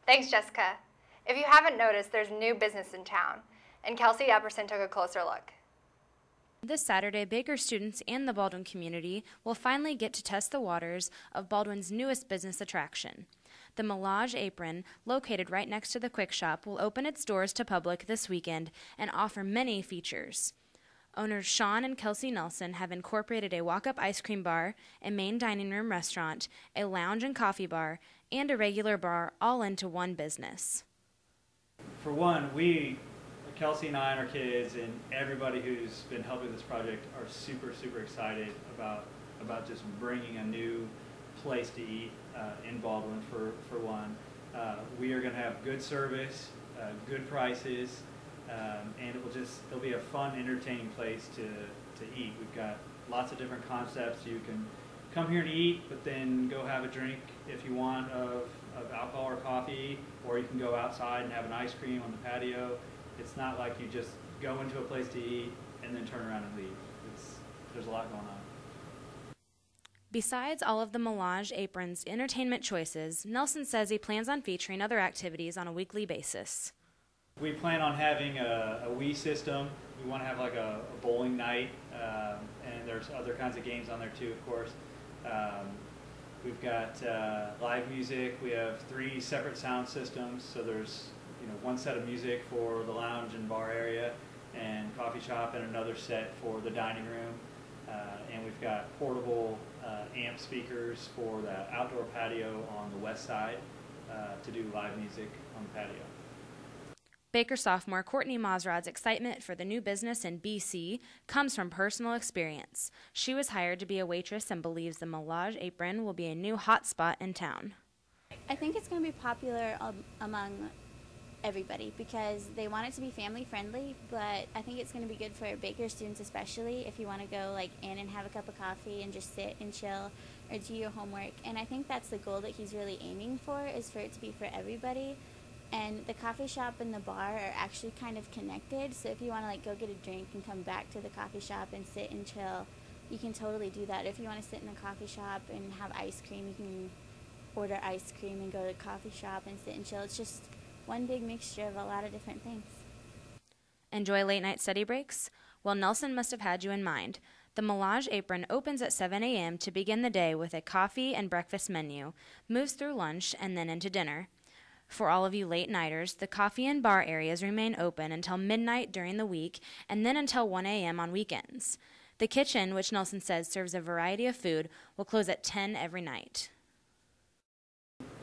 Thanks, Jessica. If you haven't noticed, there's new business in town, and Kelsey Epperson took a closer look. This Saturday, Baker students and the Baldwin community will finally get to test the waters of Baldwin's newest business attraction. The Millage Apron, located right next to the Quick Shop, will open its doors to public this weekend and offer many features. Owners Shawn and Kelsey Nelson have incorporated a walk-up ice cream bar, a main dining room restaurant, a lounge and coffee bar, and a regular bar all into one business. For one, Kelsey and I and our kids and everybody who's been helping this project are super excited about just bringing a new place to eat in Baldwin for one. We are going to have good service, good prices, and it'll be a fun, entertaining place to eat. We've got lots of different concepts. You can come here to eat, but then go have a drink if you want of alcohol or coffee, or you can go outside and have an ice cream on the patio. It's not like you just go into a place to eat and then turn around and leave. There's a lot going on. Besides all of the Millage Apron's entertainment choices, Nelson says he plans on featuring other activities on a weekly basis. We plan on having a Wii system. We want to have like a bowling night, and there's other kinds of games on there too, of course. We've got live music. We have 3 separate sound systems, so there's one set of music for the lounge and bar area and coffee shop, and another set for the dining room. And we've got portable amp speakers for the outdoor patio on the west side to do live music on the patio. Baker sophomore Courtney Masrud's excitement for the new business in BC comes from personal experience. She was hired to be a waitress and believes the Millage Apron will be a new hot spot in town. I think it's going to be popular among everybody because they want it to be family friendly, but I think it's going to be good for Baker students, especially if you want to go in and have a cup of coffee and just sit and chill or do your homework. And I think that's the goal that he's really aiming for, is for it to be for everybody. And the coffee shop and the bar are actually kind of connected, so if you want to go get a drink and come back to the coffee shop and sit and chill, you can totally do that. If you want to sit in the coffee shop and have ice cream, you can order ice cream and go to the coffee shop and sit and chill. It's just one big mixture of a lot of different things. Enjoy late night study breaks? Well, Nelson must have had you in mind. The Millage Apron opens at 7 a.m. to begin the day with a coffee and breakfast menu, moves through lunch, and then into dinner. For all of you late-nighters, the coffee and bar areas remain open until midnight during the week and then until 1 a.m. on weekends. The kitchen, which Nelson says serves a variety of food, will close at 10 every night.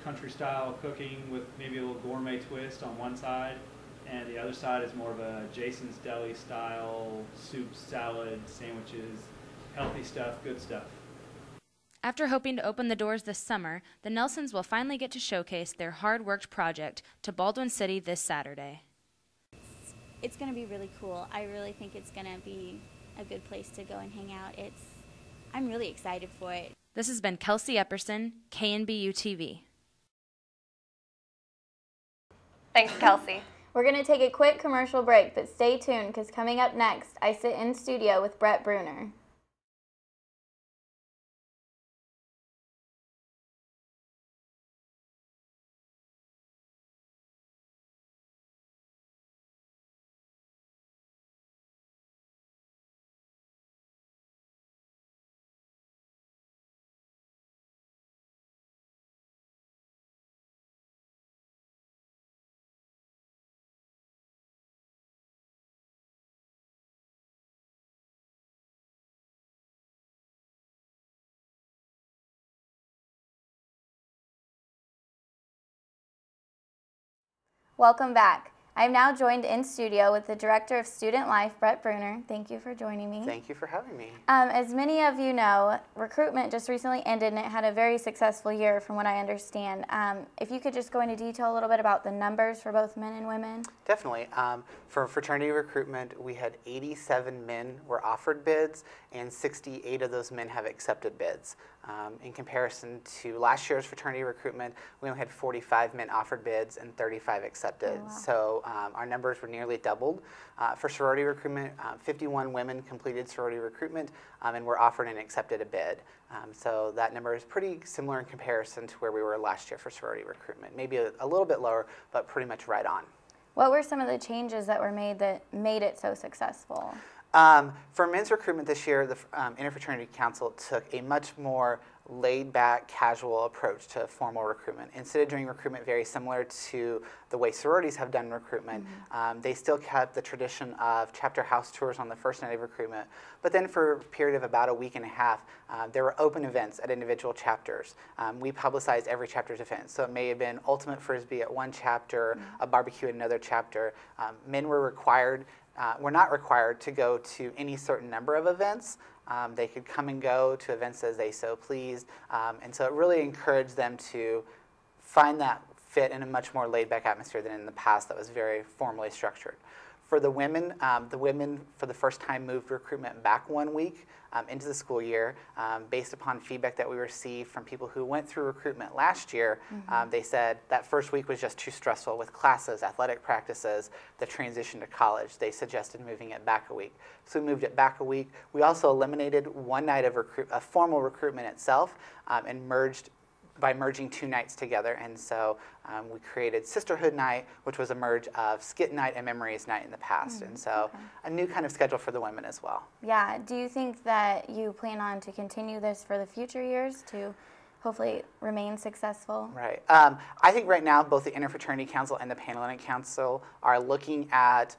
Country-style cooking with maybe a little gourmet twist on one side, and the other side is more of a Jason's Deli style soup, salad, sandwiches, healthy stuff, good stuff. After hoping to open the doors this summer, the Nelsons will finally get to showcase their hard-worked project to Baldwin City this Saturday. It's going to be really cool. I really think it's going to be a good place to go and hang out. I'm really excited for it. This has been Kelsey Epperson, KNBU TV. Thanks, Kelsey. We're going to take a quick commercial break, but stay tuned because coming up next, I sit in studio with Bruner. Welcome back. I am now joined in studio with the Director of Student Life, Bruner. Thank you for joining me. Thank you for having me. As many of you know, recruitment just recently ended and it had a very successful year from what I understand. If you could just go into detail a little bit about the numbers for both men and women. Definitely. For fraternity recruitment, we had 87 men were offered bids and 68 of those men have accepted bids. In comparison to last year's fraternity recruitment, we only had 45 men offered bids and 35 accepted. Oh, wow. So so our numbers were nearly doubled. For sorority recruitment, 51 women completed sorority recruitment and were offered and accepted a bid. So that number is pretty similar in comparison to where we were last year for sorority recruitment. Maybe a little bit lower, but pretty much right on. What were some of the changes that were made that made it so successful? For men's recruitment this year, the Interfraternity Council took a much more laid-back, casual approach to formal recruitment. Instead of doing recruitment very similar to the way sororities have done recruitment, they still kept the tradition of chapter house tours on the first night of recruitment. But then for a period of about a week and a half, there were open events at individual chapters. We publicized every chapter's event. So it may have been Ultimate Frisbee at one chapter, a barbecue at another chapter. Men were not required to go to any certain number of events. They could come and go to events as they so pleased. And so it really encouraged them to find that fit in a much more laid-back atmosphere than in the past that was very formally structured. For the women for the first time moved recruitment back 1 week into the school year based upon feedback that we received from people who went through recruitment last year. They said that first week was just too stressful with classes, athletic practices, the transition to college. They suggested moving it back a week. So we moved it back a week. We also eliminated one night of formal recruitment itself and by merging 2 nights together. And so we created Sisterhood Night, which was a merge of Skit Night and Memories Night in the past. And so a new kind of schedule for the women as well. Yeah. Do you think that you plan on to continue this for the future years to hopefully remain successful? Right. I think right now both the Interfraternity Council and the Panhellenic Council are looking at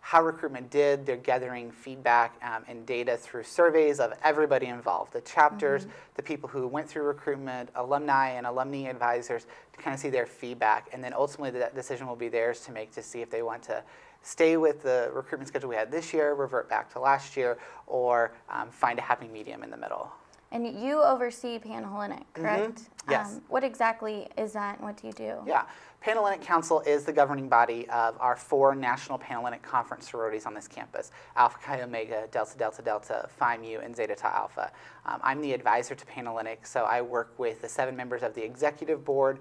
how recruitment did. They're gathering feedback and data through surveys of everybody involved, the chapters, the people who went through recruitment, alumni and alumni advisors, to kind of see their feedback. And then ultimately that decision will be theirs to make, to see if they want to stay with the recruitment schedule we had this year, revert back to last year, or find a happy medium in the middle. And you oversee Panhellenic, correct? Yes. What exactly is that and what do you do? Yeah. Panhellenic Council is the governing body of our 4 national Panhellenic Conference sororities on this campus: Alpha Chi Omega, Delta Delta Delta, Phi Mu, and Zeta Tau Alpha. I'm the advisor to Panhellenic, so I work with the 7 members of the executive board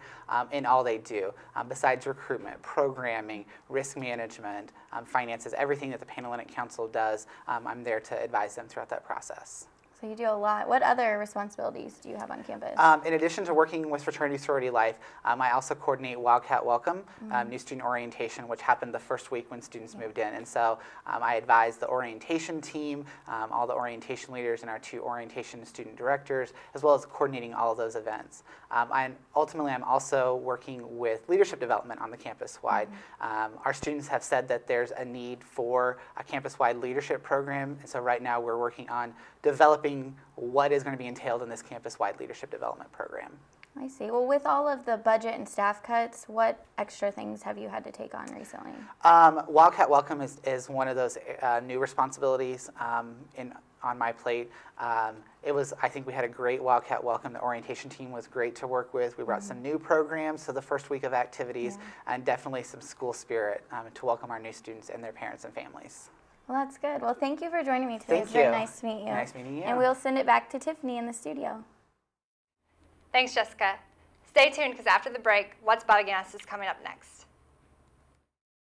in all they do. Besides recruitment, programming, risk management, finances, everything that the Panhellenic Council does, I'm there to advise them throughout that process. So you do a lot. What other responsibilities do you have on campus? In addition to working with Fraternity Sorority Life, I also coordinate Wildcat Welcome, new student orientation, which happened the first week when students moved in. And so I advise the orientation team, all the orientation leaders, and our 2 orientation student directors, as well as coordinating all of those events. And ultimately, I'm also working with leadership development on the campus-wide. Our students have said that there's a need for a campus-wide leadership program, and so right now we're working on developing what is going to be entailed in this campus-wide leadership development program. I see. Well, with all of the budget and staff cuts, what extra things have you had to take on recently? Wildcat Welcome is one of those new responsibilities on my plate. I think we had a great Wildcat Welcome. The orientation team was great to work with. We brought some new programs to the first week of activities, and definitely some school spirit to welcome our new students and their parents and families. Well, that's good. Well, thank you for joining me today. Thank It's very you. nice to meet you. Nice meeting you. And we'll send it back to Tiffany in the studio. Thanks, Jessica. Stay tuned, because after the break, What's Bugging Us is coming up next.